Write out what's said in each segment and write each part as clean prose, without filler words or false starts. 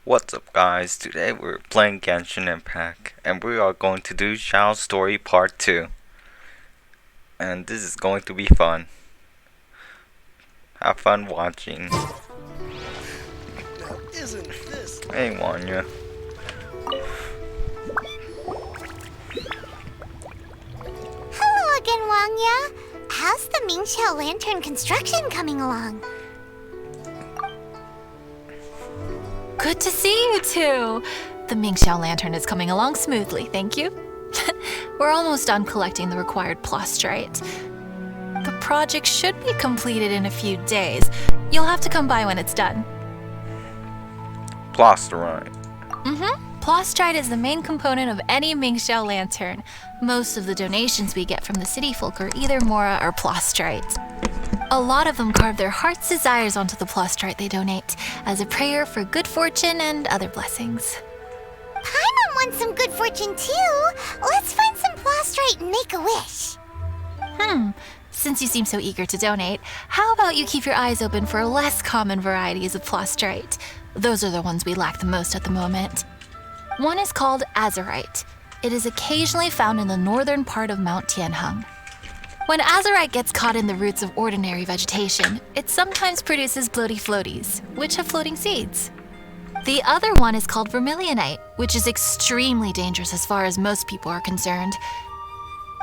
What's up, guys? Today we're playing Genshin Impact, and we are going to do Xiao's story part 2. And this is going to be fun. Have fun watching. Now, isn't this? Hey, Wanya. Hello again, Wangya. How's the Xiao Lantern construction coming along? Good to see you two! The Xiao Lantern is coming along smoothly, thank you. We're almost done collecting the required plastrite. The project should be completed in a few days. You'll have to come by when it's done. Plasterite. Plastrite is the main component of any Xiao Lantern. Most of the donations we get from the city folk are either Mora or plastrite. A lot of them carve their heart's desires onto the plastrite they donate, as a prayer for good fortune and other blessings. Paimon wants some good fortune too. Let's find some plastrite and make a wish. Since you seem so eager to donate, how about you keep your eyes open for less common varieties of plastrite? Those are the ones we lack the most at the moment. One is called azurite. It is occasionally found in the northern part of Mount Tianheng. When azurite gets caught in the roots of ordinary vegetation, it sometimes produces bloaty floaties, which have floating seeds. The other one is called vermilionite, which is extremely dangerous as far as most people are concerned.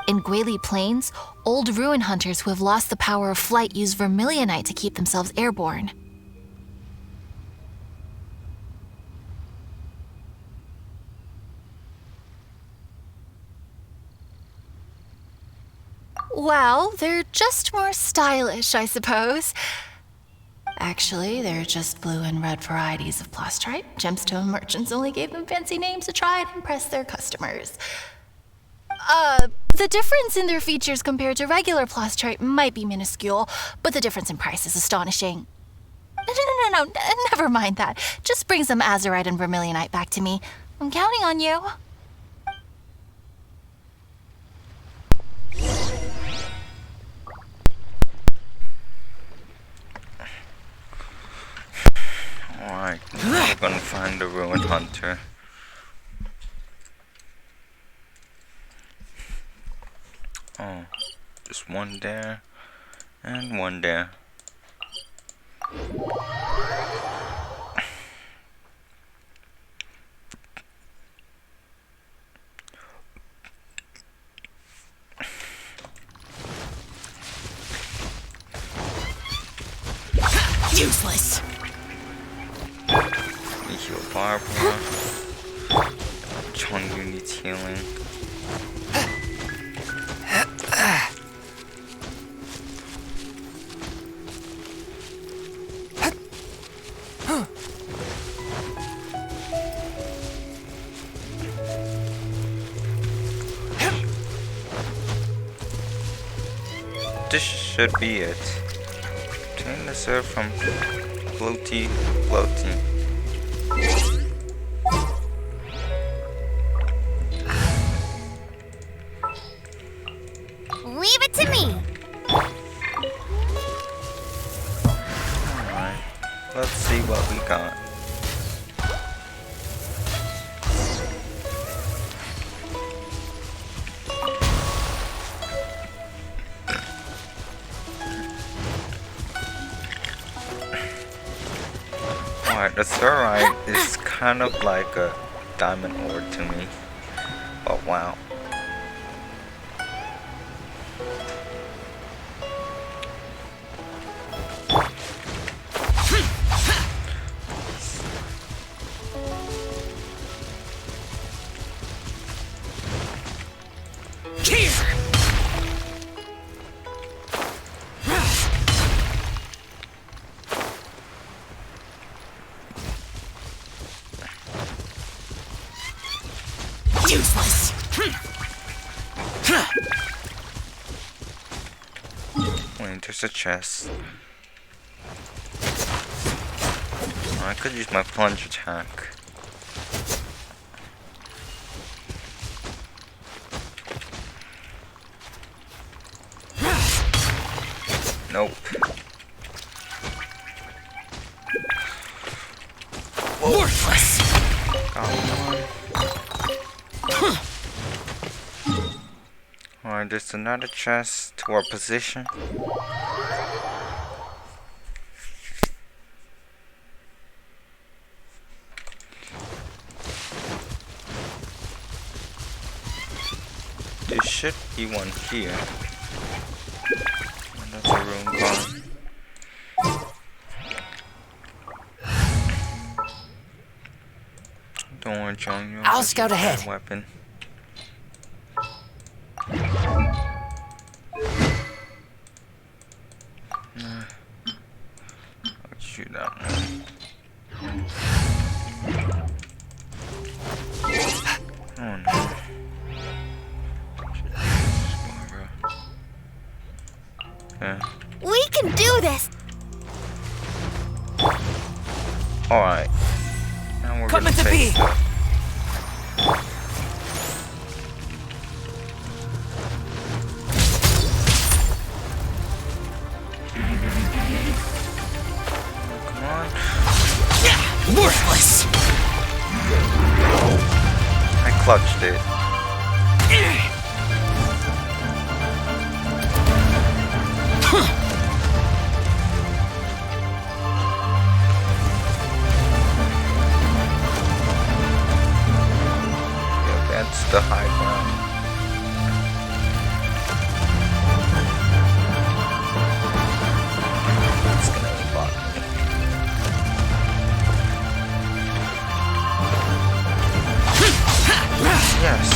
In Guili Plains, old ruin hunters who have lost the power of flight use vermilionite to keep themselves airborne. Well, they're just more stylish, I suppose. Actually, they're just blue and red varieties of plastrite. Gemstone merchants only gave them fancy names to try and impress their customers. The difference in their features compared to regular plastrite might be minuscule, but the difference in price is astonishing. No, never mind that. Just bring some azurite and vermilionite back to me. I'm counting on you. Alright, we're gonna find the ruined hunter. Oh, just one there, and one there. Useless. We heal Barbara. Chongyu needs healing. This should be it. Obtain the serve from Floaty. Leave it to me. Alright, let's see what we got. Alright, the Surite is kind of like a diamond ore to me. Oh wow. Useless. Wait, there's a chest. I could use my plunge attack. Nope. Whoa. Worthless! Alright, there's another chest to our position. There should be one here. That's a room gone. Don't worry, John. You'll I'll just scout use that ahead. Weapon. Let's shoot that one. Oh no. Yeah. We can do this! Alright. Now we're Coming gonna to take be. Come on. Worthless! I clutched it. Yeah, that's the high ground. It's gonna block me. Yes.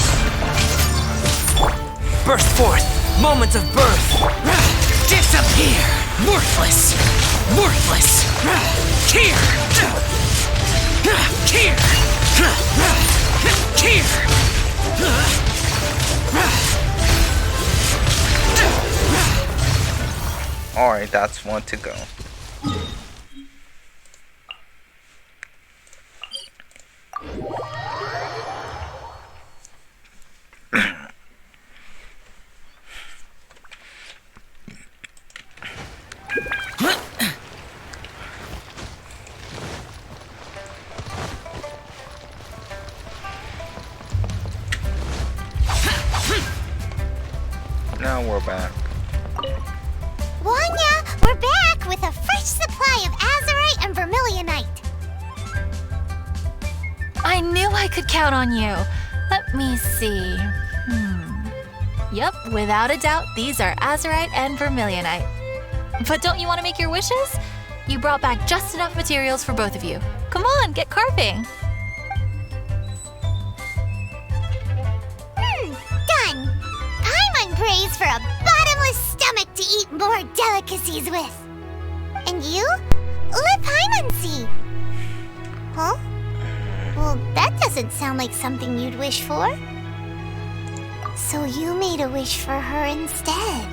Burst forth! Moment of birth! Disappear! Worthless! Worthless! Here! Here! Here! Alright, that's one to go. Now we're back. Wanya, we're back with a fresh supply of azurite and vermilionite. I knew I could count on you. Let me see. Yep, without a doubt, these are azurite and vermilionite. But don't you want to make your wishes? You brought back just enough materials for both of you. Come on, get carving. Done. Paimon prays for a bottomless stomach to eat more delicacies with. And you? Let Paimon see. Huh? Well, that doesn't sound like something you'd wish for. So you made a wish for her instead.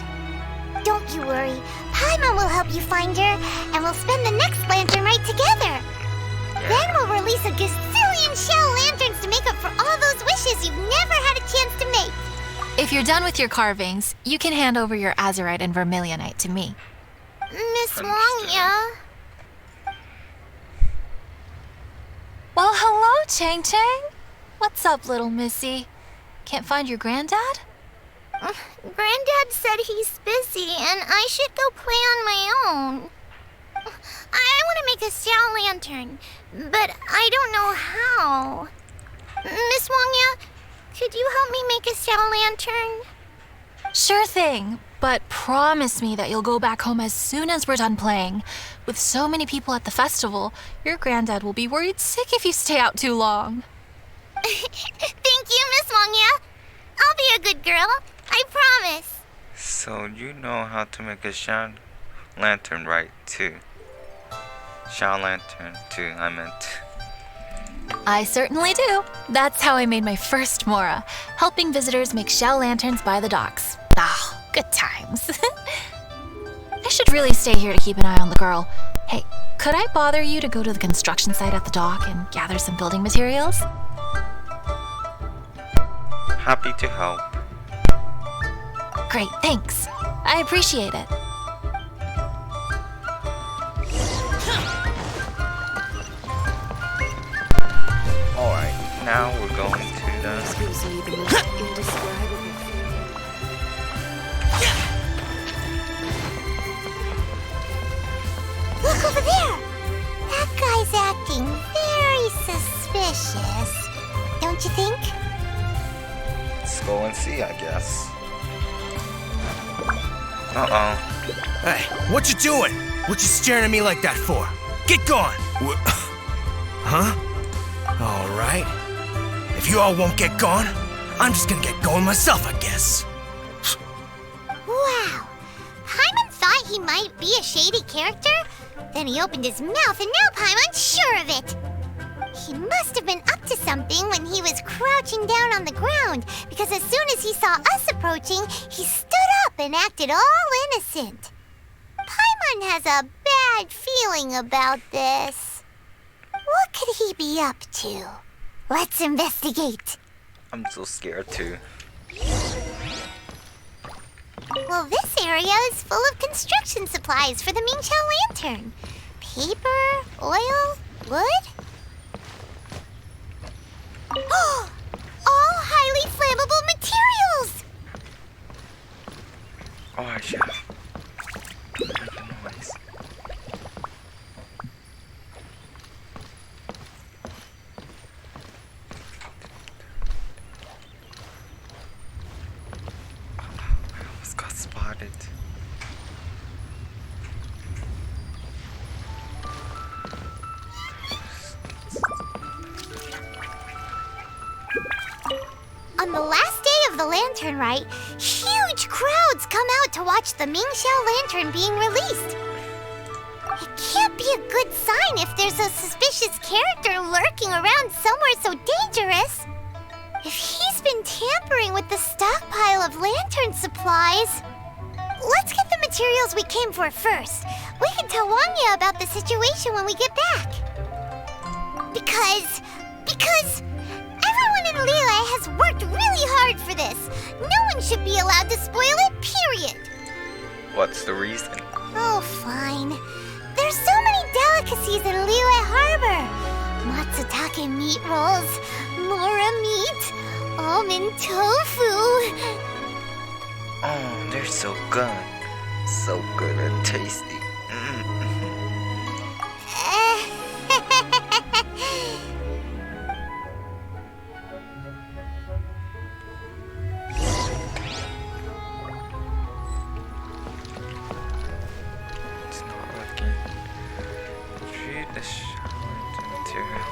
Don't you worry. Paimon will help you find her, and we'll spend the next lantern right together. Then we'll release a gazillion Xiao lanterns to make up for all those wishes you've never had a chance to make. If you're done with your carvings, you can hand over your azurite and vermilionite to me. Miss Wangya. Well, hello, Chang Chang. What's up, little missy? Can't find your granddad? Granddad said he's busy and I should go play on my own. I want to make a Xiao lantern, but I don't know how. Miss Wangya, could you help me make a Xiao lantern? Sure thing, but promise me that you'll go back home as soon as we're done playing. With so many people at the festival, your granddad will be worried sick if you stay out too long. Thank you, Miss Wangya. I'll be a good girl. I promise. So you know how to make a Xiao lantern, right? Too. Xiao lantern, too. I meant. I certainly do. That's how I made my first Mora, helping visitors make Xiao lanterns by the docks. Ah, good times. I should really stay here to keep an eye on the girl. Hey, could I bother you to go to the construction site at the dock and gather some building materials? Happy to help. Great, thanks. I appreciate it. Now we're going to the. Look over there! That guy's acting very suspicious. Don't you think? Let's go and see, I guess. Uh-oh. Hey, what you doing? What you staring at me like that for? Get gone! Huh? Alright. If you all won't get gone, I'm just gonna get going myself, I guess. Wow. Paimon thought he might be a shady character. Then he opened his mouth and now Paimon's sure of it. He must have been up to something when he was crouching down on the ground, because as soon as he saw us approaching, he stood up and acted all innocent. Paimon has a bad feeling about this. What could he be up to? Let's investigate. I'm so scared too. Well, this area is full of construction supplies for the Xiao lantern. Paper, oil, wood. All highly flammable materials! Oh, I should have. Make a noise. I almost got spotted. On the last day of the lantern rite, huge crowds come out to watch the Xiao lantern being released. It can't be a good sign if there's a suspicious character lurking around somewhere so dangerous. If he's been tampering with the stockpile of lantern supplies, let's get the materials we came for first. We can tell Wangya about the situation when we get back. Because everyone in Liyue has worked really hard for this. No one should be allowed to spoil it, period. What's the reason? Oh, fine. There's so many delicacies in Liyue Harbor. Matsutake meat rolls, mora meat, almond tofu. Oh, they're so good. So good and tasty. It's not working. Treat the shower material.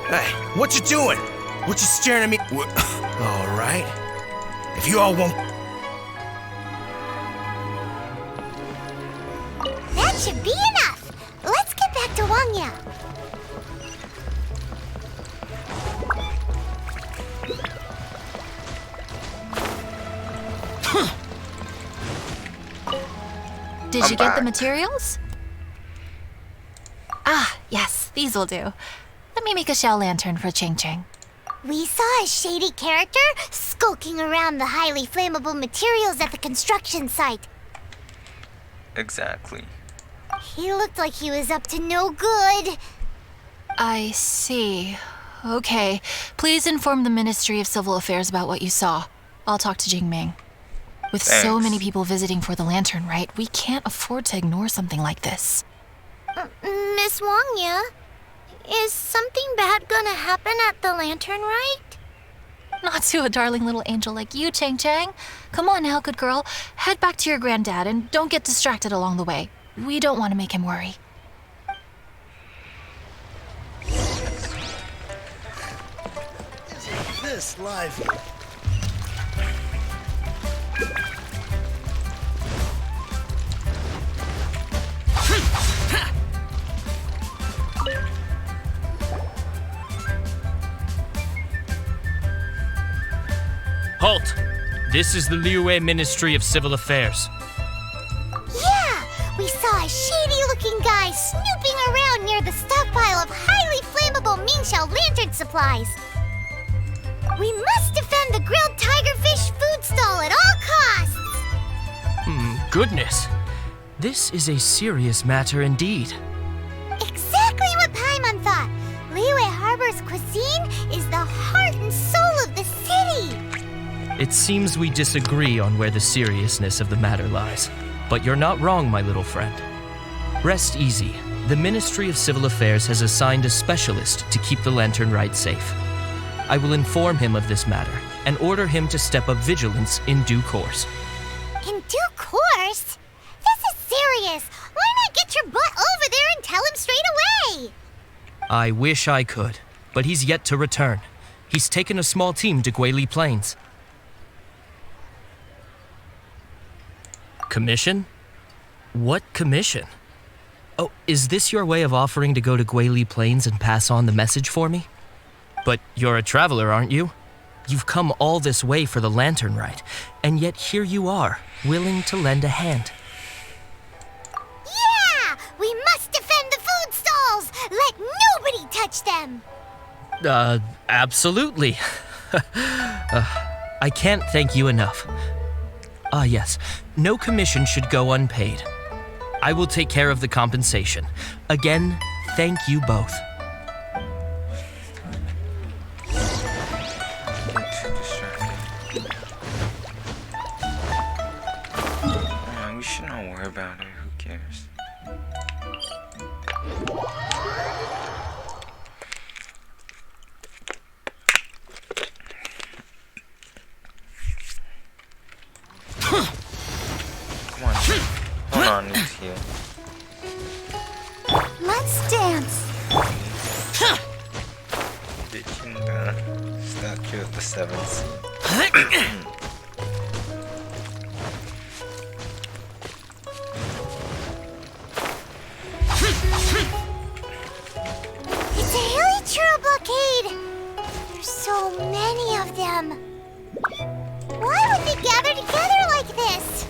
Hey, what you doing? What you staring at me? Alright. If you all won't... That should be enough. Let's get back to Wangya. Did I'm you get the back. materials? Ah, yes, these will do. Let me make a Xiao lantern for Ching Ching. We saw a shady character skulking around the highly flammable materials at the construction site. Exactly. He looked like he was up to no good. I see. Okay, please inform the Ministry of Civil Affairs about what you saw. I'll talk to Jingming. With so Thanks. many people visiting for the lantern rite, we can't afford to ignore something like this. Miss Wangya, is something bad gonna happen at the lantern rite? Not to a darling little angel like you, Chang Chang. Come on now, good girl. Head back to your granddad and don't get distracted along the way. We don't want to make him worry. This lively. Halt! This is the Liyue Ministry of Civil Affairs. Yeah, we saw a shady-looking guy snooping around near the stockpile of highly flammable Xiao lantern supplies. We must defend the grilled tigerfish food stall at all costs. Goodness. This is a serious matter indeed. Exactly what Paimon thought. Liyue Harbor's cuisine is the heart and soul of the city. It seems we disagree on where the seriousness of the matter lies. But you're not wrong, my little friend. Rest easy. The Ministry of Civil Affairs has assigned a specialist to keep the Lantern Rite safe. I will inform him of this matter and order him to step up vigilance in due course. In due course? This is serious. Why not get your butt over there and tell him straight away? I wish I could, but he's yet to return. He's taken a small team to Guili Plains. Commission? What commission? Oh, is this your way of offering to go to Guili Plains and pass on the message for me? But you're a traveler, aren't you? You've come all this way for the Lantern Rite, and yet here you are, willing to lend a hand. Yeah! We must defend the food stalls! Let nobody touch them! Absolutely. I can't thank you enough. Ah, yes. No commission should go unpaid. I will take care of the compensation. Again, thank you both. We should not worry about it. Who cares? Come on. Hold on, it's here. Let's dance. Ditching the statue of the Sevens. It's a Hilichurl blockade! There's so many of them. Why would they gather together like this?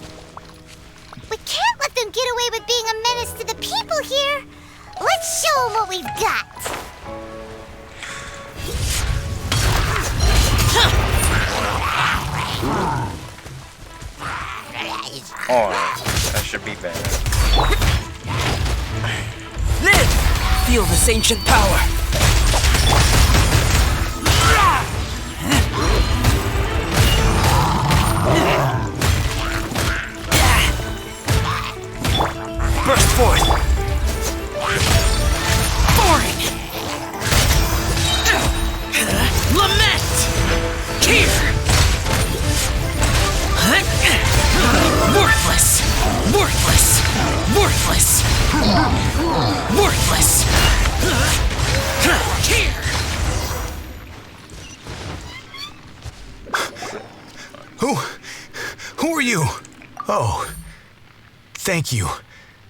We can't let them get away with being a menace to the people here. Let's show them what we've got. Alright, that should be better. Live! Feel this ancient power. Burst forth. Boring. Lament. Here. Worthless. Worthless. Worthless. Worthless. Here. Who are you? Oh, thank you.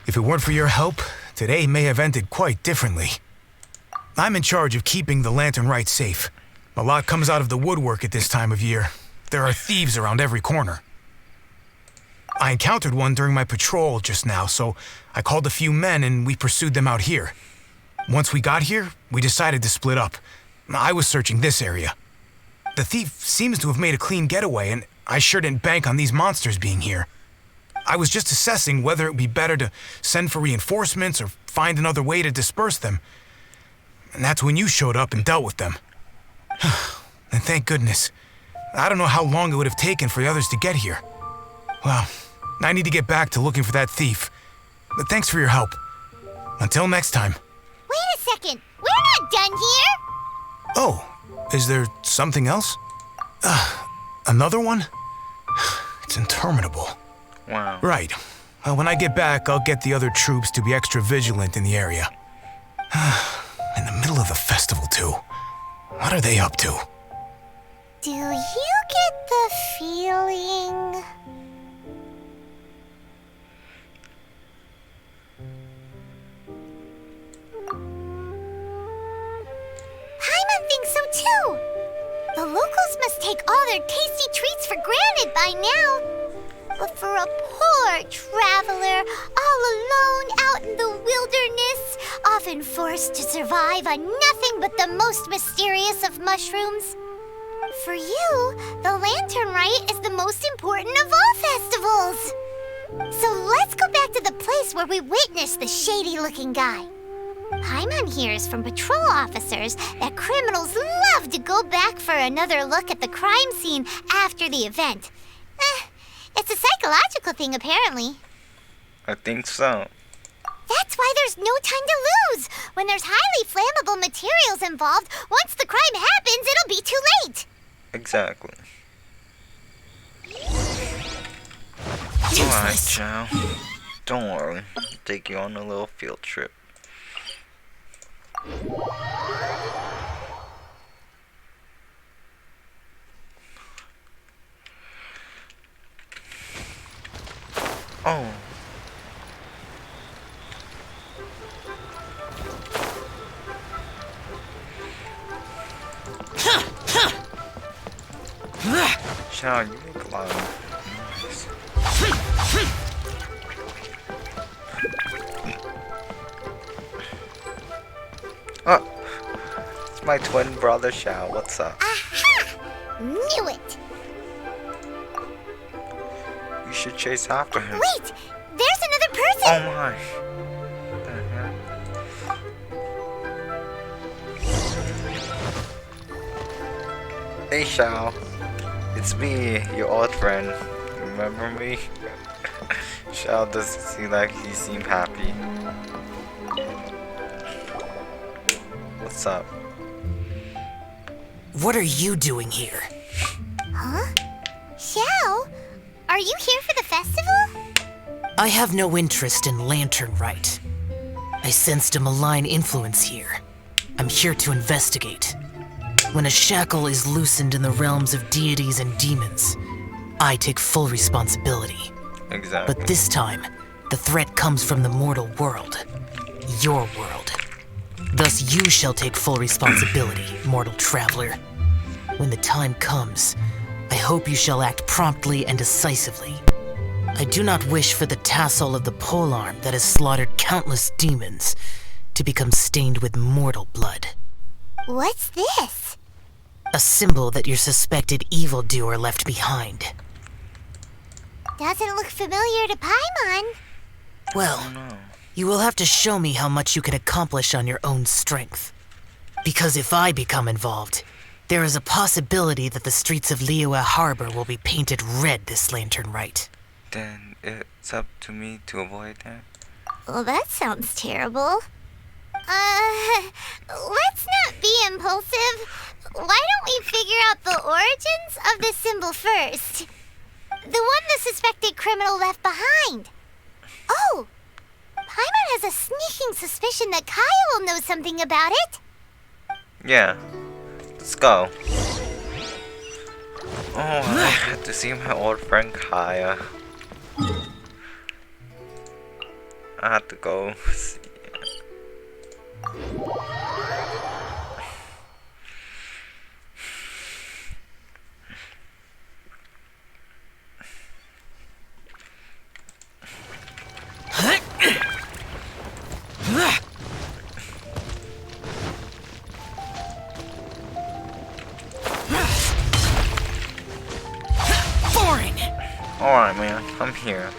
If it weren't for your help, today may have ended quite differently. I'm in charge of keeping the Lantern Rite safe. A lot comes out of the woodwork at this time of year. There are thieves around every corner. I encountered one during my patrol just now, so I called a few men and we pursued them out here. Once we got here, we decided to split up. I was searching this area. The thief seems to have made a clean getaway, and I sure didn't bank on these monsters being here. I was just assessing whether it would be better to send for reinforcements or find another way to disperse them. And that's when you showed up and dealt with them. And thank goodness. I don't know how long it would have taken for the others to get here. Well, I need to get back to looking for that thief. But thanks for your help. Until next time. Wait a second. We're not done here. Oh, is there something else? Another one? It's interminable. Wow. Right. Well, when I get back, I'll get the other troops to be extra vigilant in the area. In the middle of the festival, too. What are they up to? Do you get the feeling? Paimon thinks so too. The locals must take all their tasty treats for granted by now. But for a poor traveler, all alone out in the wilderness, often forced to survive on nothing but the most mysterious of mushrooms. For you, the Lantern Rite is the most important of all festivals. So let's go back to the place place where we witnessed the shady-looking guy. Paimon hears from patrol officers that criminals love to go back for another look at the crime scene after the event. It's a psychological thing, apparently. I think so. That's why there's no time to lose. When there's highly flammable materials involved, once the crime happens, it'll be too late. Exactly. Alright, Useless. Xiao. Don't worry. I'll take you on a little field trip. Oh. Xiao, you make a lot of noise. Oh, it's my twin brother Xiao. What's up? Aha! Knew it! You should chase after him. Wait! There's another person! Oh my. What the heck? Hey Xiao. It's me, your old friend. Remember me? Xiao doesn't seem like he seemed happy. What's up? What are you doing here? Huh? Xiao? Are you here for the festival? I have no interest in Lantern Rite. I sensed a malign influence here. I'm here to investigate. When a shackle is loosened in the realms of deities and demons, I take full responsibility. Exactly. But this time, the threat comes from the mortal world. Your world. Thus you shall take full responsibility, mortal traveler. When the time comes, I hope you shall act promptly and decisively. I do not wish for the tassel of the polearm that has slaughtered countless demons to become stained with mortal blood. What's this? A symbol that your suspected evildoer left behind. Doesn't look familiar to Paimon. Well, you will have to show me how much you can accomplish on your own strength. Because if I become involved, there is a possibility that the streets of Liyue Harbor will be painted red this Lantern Rite. Then it's up to me to avoid that. Well, that sounds terrible. Let's not be impulsive. Why don't we figure out the origins of the symbol first? The one the suspected criminal left behind. Oh! Paimon has a sneaking suspicion that Kaya will know something about it. Yeah. Let's go. Oh, I had to see my old friend Kaya. I had to go see. Boring! Alright, man, I'm here.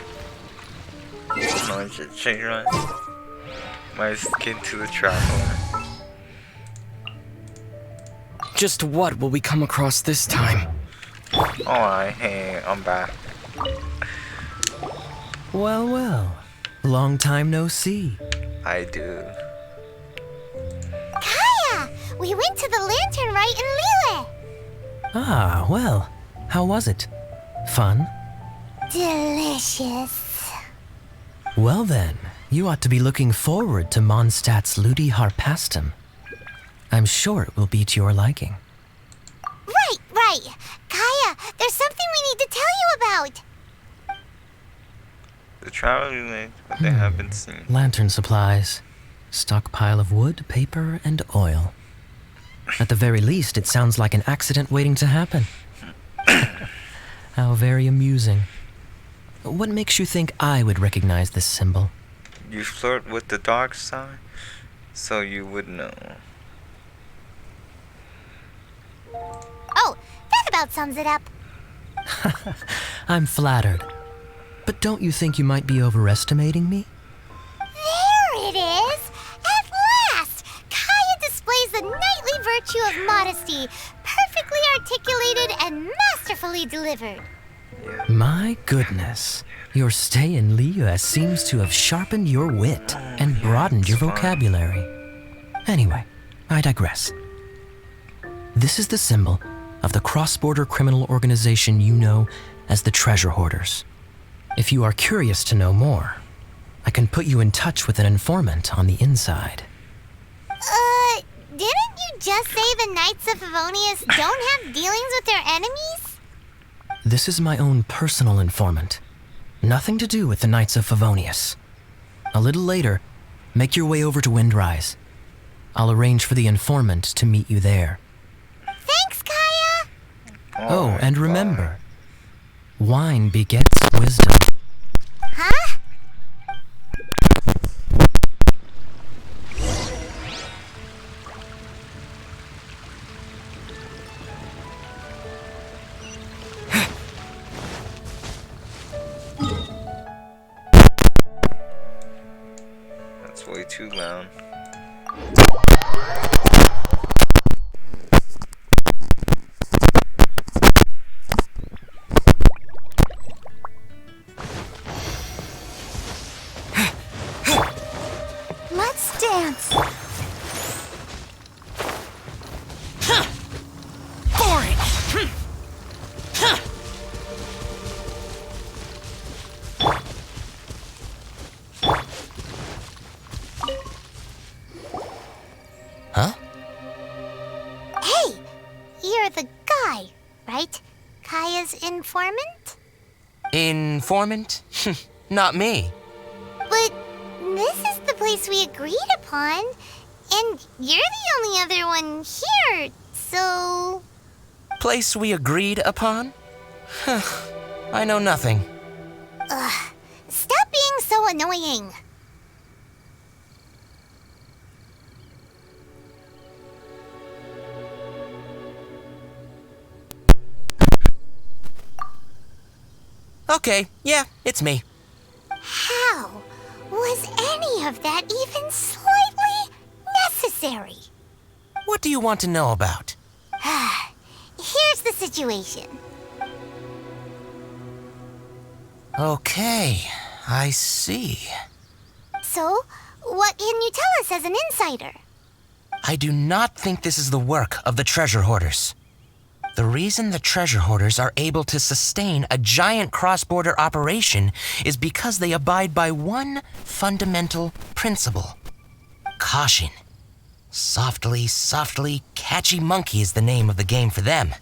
No, I should change my skin to the traveler. Just what will we come across this time? Alright, hey, I'm back. Well, well. Long time no see. I do. Kaya! We went to the Lantern Rite in Liyue. Ah, well. How was it? Fun? Delicious. Well then, you ought to be looking forward to Mondstadt's Ludi Harpastum. I'm sure it will be to your liking. Right. Kaya, there's something we need to tell you about. The traveler lane that they haven't seen. Lantern supplies. Stockpile of wood, paper, and oil. At the very least, it sounds like an accident waiting to happen. How very amusing. What makes you think I would recognize this symbol? You flirt with the dark side, so you would know. Oh, that about sums it up. I'm flattered. But don't you think you might be overestimating me? virtue of modesty, perfectly articulated and masterfully delivered. My goodness. Your stay in Liyue seems to have sharpened your wit and broadened your vocabulary. Anyway, I digress. This is the symbol of the cross-border criminal organization you know as the Treasure Hoarders. If you are curious to know more, I can put you in touch with an informant on the inside. Didn't you just say the Knights of Favonius don't have dealings with their enemies? This is my own personal informant. Nothing to do with the Knights of Favonius. A little later, make your way over to Windrise. I'll arrange for the informant to meet you there. Thanks, Kaya! Oh, and remember, wine begets wisdom. Huh? That's way too loud. Let's dance. Boring! Huh? Hey, you're the guy, right? Kaya's informant? Informant? Not me. But this is the place we agreed upon, and you're the only other one here, so... Place we agreed upon? I know nothing. Ugh, stop being so annoying. Okay, yeah, it's me. How was any of that even slightly necessary? What do you want to know about? Here's the situation. Okay, I see. So, what can you tell us as an insider? I do not think this is the work of the Treasure Hoarders. The reason the Treasure Hoarders are able to sustain a giant cross-border operation is because they abide by one fundamental principle. Caution. Softly, softly, catchy monkey is the name of the game for them.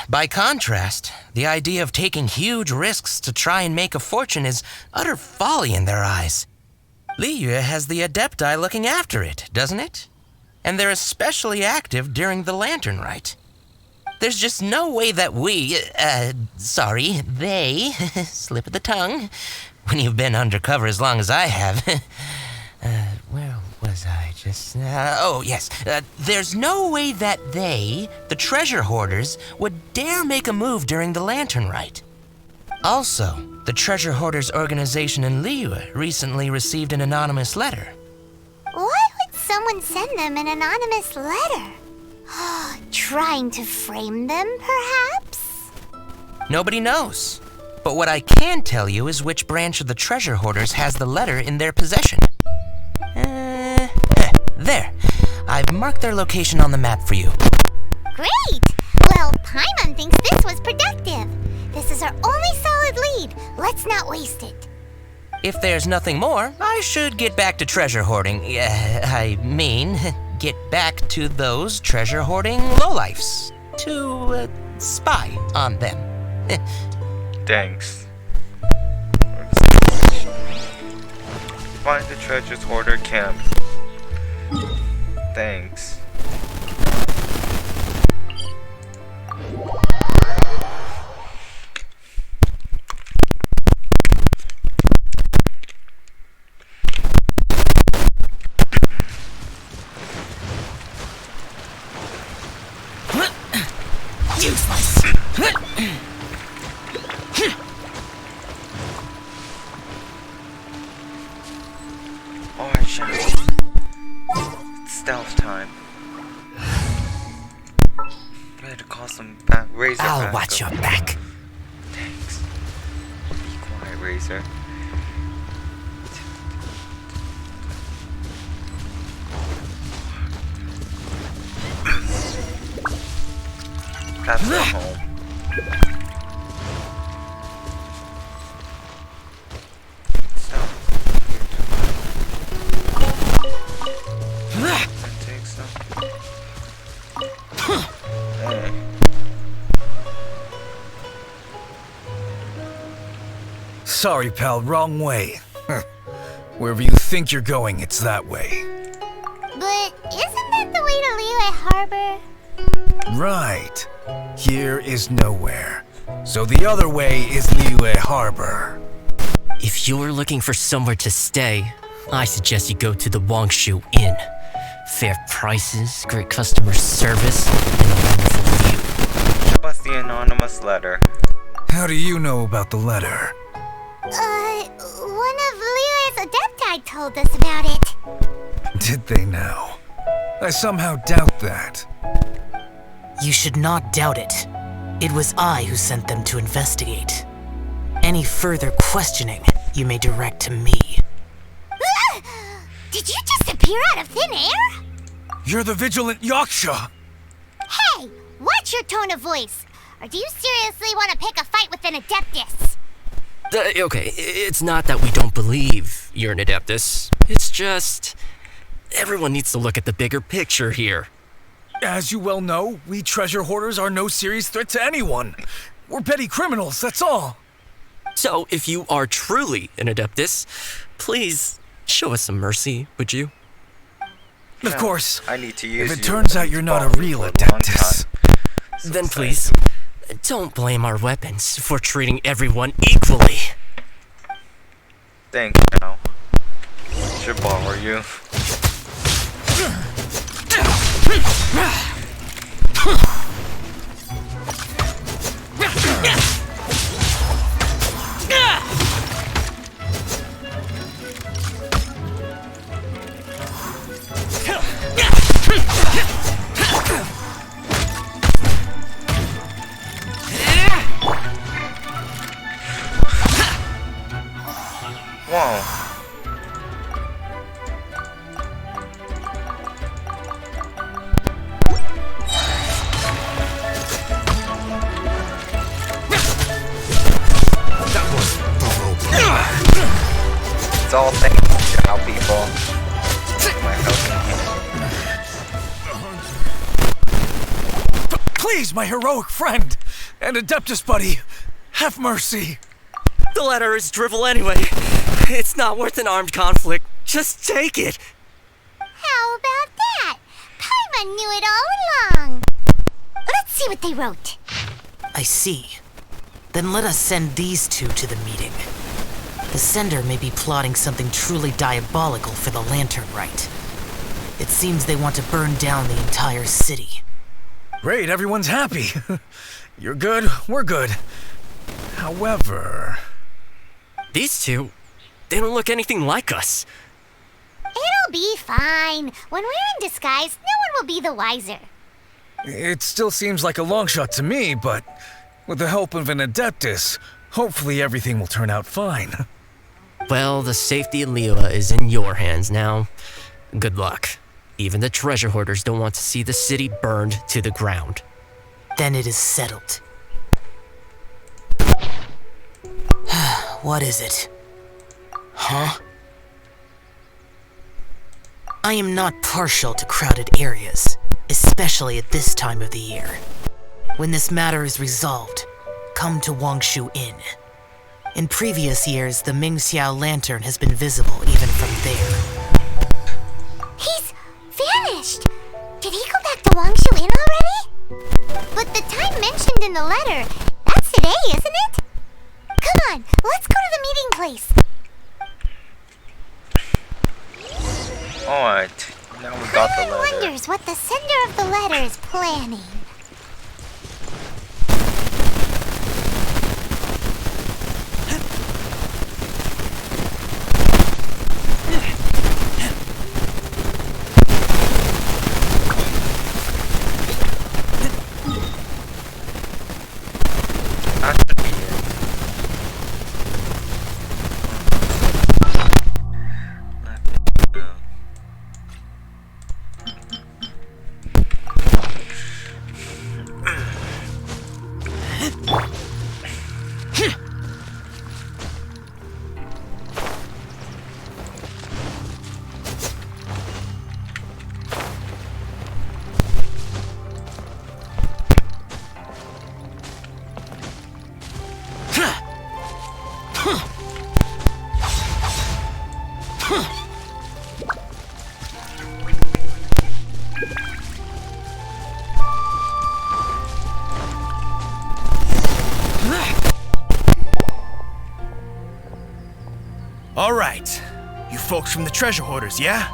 By contrast, the idea of taking huge risks to try and make a fortune is utter folly in their eyes. Liyue has the Adepti looking after it, doesn't it? And they're especially active during the Lantern Rite. There's just no way that they, slip of the tongue, when you've been undercover as long as I have. Where was I just... there's no way that they, the Treasure Hoarders, would dare make a move during the Lantern Rite. Also, the Treasure Hoarders organization in Liyue recently received an anonymous letter. Why would someone send them an anonymous letter? Trying to frame them, perhaps? Nobody knows. But what I can tell you is which branch of the Treasure Hoarders has the letter in their possession. There. I've marked their location on the map for you. Great! Well, Paimon thinks this was productive. This is our only solid lead. Let's not waste it. If there's nothing more, I should get back to treasure hoarding. Get back to those treasure hoarding lowlifes. To spy on them. Thanks. Find the treasures hoarder camp. Thanks. Useless! Alright, Xiao. It's stealth time. better call some back. Razor. I'll watch your back. Thanks. Be quiet, Razor. That's the home. So, take some. Hey. Sorry, pal, wrong way. Wherever you think you're going, it's that way. But isn't that the way to Liyue Harbor? Right. Here is nowhere. So the other way is Liyue Harbor. If you're looking for somewhere to stay, I suggest you go to the Wangshu Inn. Fair prices, great customer service, and a wonderful view. What's the anonymous letter? How do you know about the letter? One of Liyue's adepti told us about it. Did they now? I somehow doubt that. You should not doubt it. It was I who sent them to investigate. Any further questioning you may direct to me. Did you just appear out of thin air? You're the vigilant Yaksha! Hey, watch your tone of voice. Or do you seriously want to pick a fight with an Adeptus? Okay, it's not that we don't believe you're an Adeptus. It's just... everyone needs to look at the bigger picture here. As you well know, we treasure hoarders are no serious threat to anyone. We're petty criminals, that's all. So, if you are truly an Adeptus, please show us some mercy, would you? Of course. I need to use If it you turns out you're not a real for long Adeptus. time. So Then sad. please, don't blame our weapons for treating everyone equally. Thanks, Xiao. Should borrow you. Whoa. It's all thanks to Xiao, people. My helping hand. Please, my heroic friend and Adeptus buddy, have mercy. The letter is drivel anyway. It's not worth an armed conflict. Just take it. How about that? Paimon knew it all along. Let's see what they wrote. I see. Then let us send these two to the meeting. The sender may be plotting something truly diabolical for the Lantern Rite. It seems they want to burn down the entire city. Great, everyone's happy. You're good, we're good. However... These two, they don't look anything like us. It'll be fine. When we're in disguise, no one will be the wiser. It still seems like a long shot to me, but with the help of an Adeptus, hopefully everything will turn out fine. Well, the safety of Liyue is in your hands now. Good luck. Even the treasure hoarders don't want to see the city burned to the ground. Then it is settled. What is it? Huh? I am not partial to crowded areas, especially at this time of the year. When this matter is resolved, come to Wangshu Inn. In previous years, the Ming Xiao lantern has been visible even from there. He's vanished. Did he go back to Wangshu Inn already? But the time mentioned in the letter, that's today, isn't it? Come on, let's go to the meeting place. Alright, now we got the Paimon letter. wonders what the sender of the letter is planning. All right, you folks from the treasure hoarders, yeah?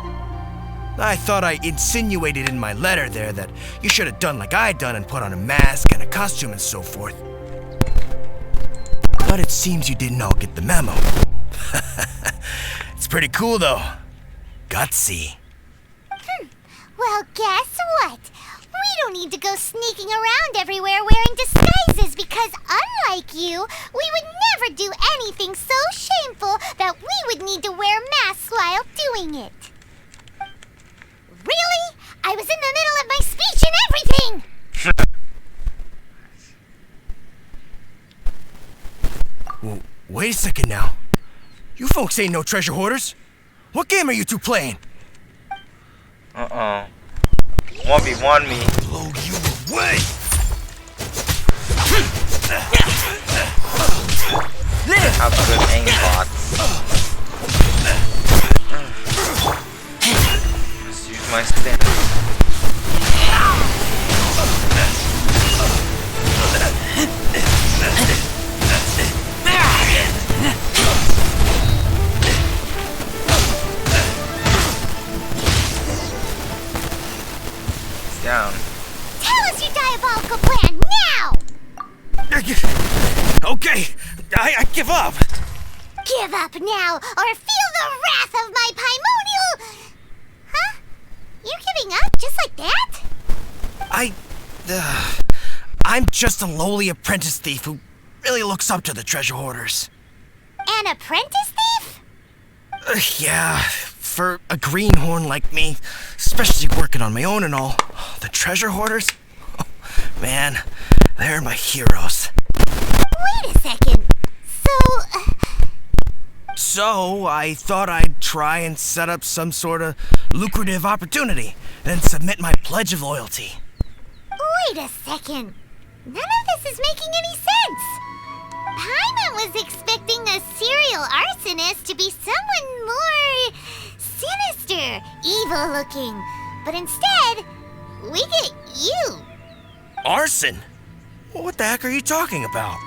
I thought I insinuated in my letter there that you should have done like I done and put on a mask and a costume and so forth. But it seems you didn't all get the memo. It's pretty cool though. Gutsy. Well, guess what? We don't need to go sneaking around everywhere wearing disguises because unlike you, we would never do anything so shameful that we would need to wear masks while doing it. Really? I was in the middle of my speech and everything! Well, wait a second now. You folks ain't no treasure hoarders. What game are you two playing? 1v1 me. Blow you away! Have good aim bots. Let's use my stand. Down. Tell us your diabolical plan now! Okay, I give up. Give up now, or feel the wrath of my Paimonial... Huh? You giving up just like that? I'm just a lowly apprentice thief who really looks up to the treasure hoarders. An apprentice thief? Yeah, for a greenhorn like me, especially working on my own and all, the treasure hoarders, oh, man, they're my heroes. Wait a second. So I thought I'd try and set up some sort of lucrative opportunity, then submit my pledge of loyalty. Wait a second. None of this is making any sense. Paimon was expecting a serial arsonist to be someone more sinister, evil looking. But instead, we get you. Arson? What the heck are you talking about?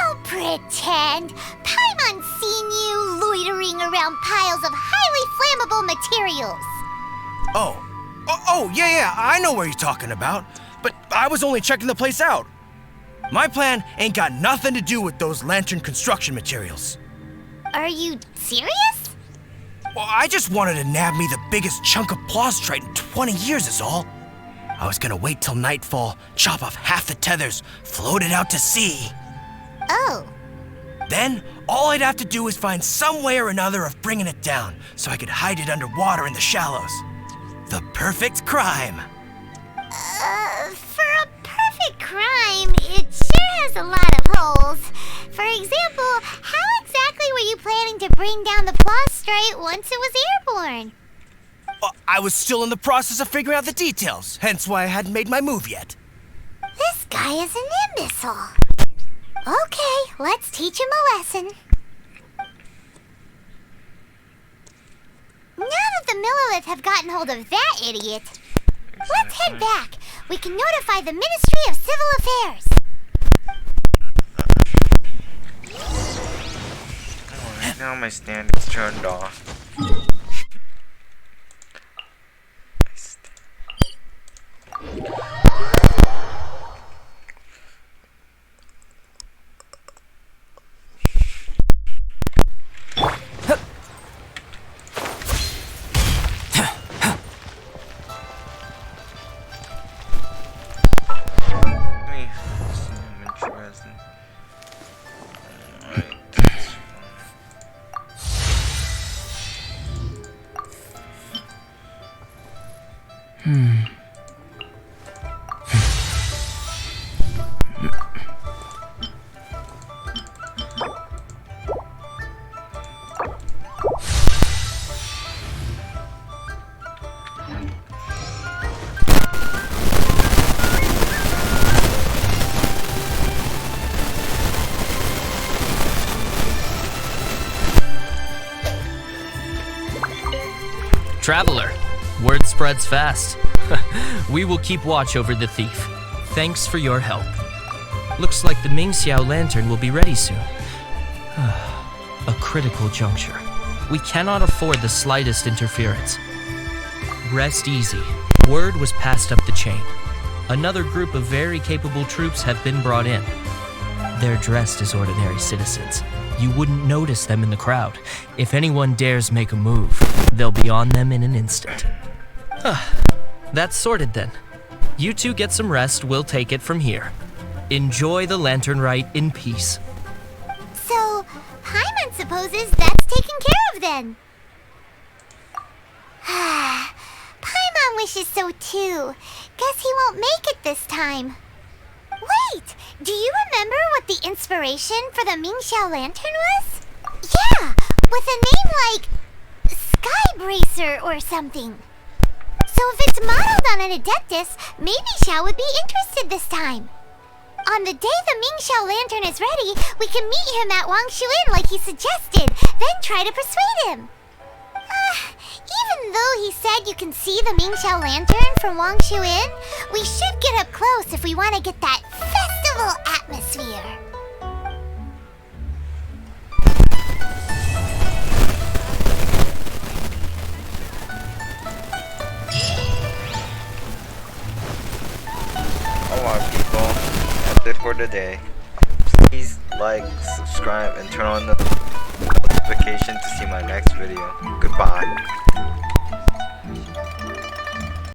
Don't pretend. Paimon's seen you loitering around piles of highly flammable materials. Oh, yeah, I know what you're talking about. But I was only checking the place out. My plan ain't got nothing to do with those lantern construction materials. Are you serious? Well, I just wanted to nab me the biggest chunk of plaustrite in 20 years is all. I was gonna wait till nightfall, chop off half the tethers, float it out to sea. Oh. Then, all I'd have to do is find some way or another of bringing it down so I could hide it underwater in the shallows. The perfect crime. For a perfect crime, it sure has a lot of holes. For example, how exactly were you planning to bring down the plaustrite once it was airborne? I was still in the process of figuring out the details, hence why I hadn't made my move yet. This guy is an imbecile. Okay, let's teach him a lesson. Now that the Millilith have gotten hold of that idiot, let's head back. We can notify the Ministry of Civil Affairs. Alright, now my stand is turned off. Traveler, word spreads fast. We will keep watch over the thief. Thanks for your help. Looks like the Xiao lantern will be ready soon. A critical juncture. We cannot afford the slightest interference. Rest easy. Word was passed up the chain. Another group of very capable troops have been brought in. They're dressed as ordinary citizens. You wouldn't notice them in the crowd. If anyone dares make a move, they'll be on them in an instant. That's sorted then. You two get some rest, we'll take it from here. Enjoy the lantern rite in peace. So, Paimon supposes that's taken care of then. Paimon wishes so too. Guess he won't make it this time. Wait, do you remember what the inspiration for the Xiao lantern was? Yeah, with a name like Sky Bracer or something. So if it's modeled on an Adeptus, maybe Xiao would be interested this time. On the day the Xiao lantern is ready, we can meet him at Wangshuin like he suggested, then try to persuade him. Even though he said you can see the Xiao lantern from Wangshuin, we should get up close if we want to get that festival atmosphere. Alright people, that's it for today. Please like, subscribe, and turn on the notification to see my next video. Goodbye.